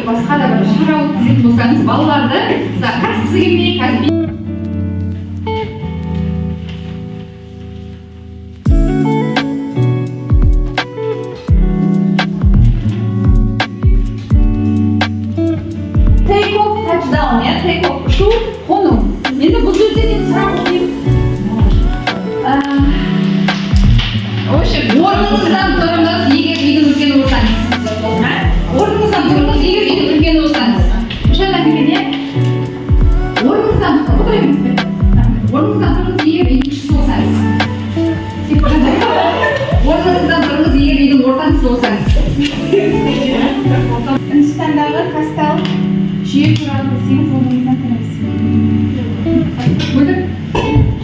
басқа да бір шара өткізетін болсаңыз, балаларды қатысқысы келмей қазір touchdown, ya, take off ұшу, қону. Енді бұл жерде де сұрақ оқиын. Орныңыздан тұрыңыз, егер үйдің үлкен болсаңыз. Орныңыздан тұрыңыз, егер үйдің үлкен болсаңыз. Жаңа келгенде орныңыздан отырыңыз. Орныңыздан тұрыңыз, егер үйдің кішісі болсаңыз. Орныңыздан тұрыңыз, егер үйдің ортаншысы болсаңыз. Үндістандағы Кастал жүйе туралы білсеңіз, орныңыздан тұрыңыз.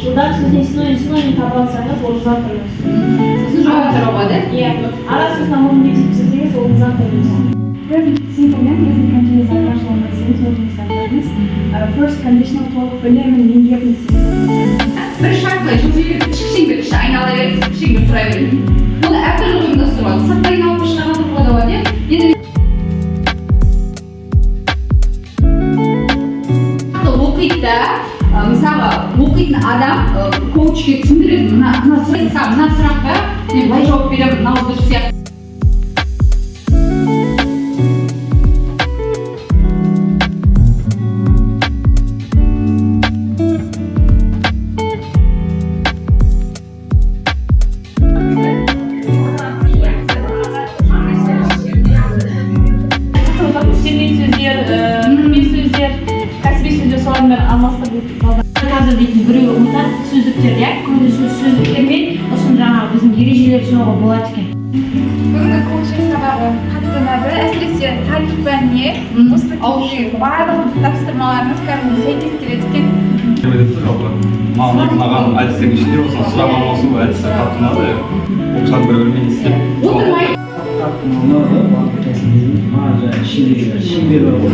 Жылдар сіз синоним таба алсаңыз, орныңыздан тұрыңыз. Сосын жауап болады? Иә. Ара сөз намын есептесеңіз, орныңыздан тұрыңыз. Present simple мен present continuous арқашылығына десеңіз, орныңыздан тұрыңыз. First conditional толық білемін, меңгердім десеңіз. Бір шартлай, жүзеге кішкене айнала беріп, кішкене тұра береді. Оны әртүрлі ұйымдастырылады. Сырттай айналып шығарады болады. Енді оқиды, мысалы, оқитын адам коучке түсіндіреді, мына сұраққа мен былай жауап беремін, мынау дұрыс сияқты. Қазір дейтін біреу ұмытады сөздіктер, иә? Күнде сөздіктермен ұсын жаңағы біздің ережелер түсінуға болады екен. Бүгінгі коучинг сабағы қатты ұнады. Әсіресе тарих пәніне осы кезде барлық тапсырмаларыңыз кәдімгі сәйкес келеді екен. Маған әдістің ішінде болсын, сұрақ алмасу әдісі қатты ұнады. Оқушылардың бір-бірімен істеп. Отырмай. Қатты ұнады, бағыт кәсібінің шеңбері бар ғой.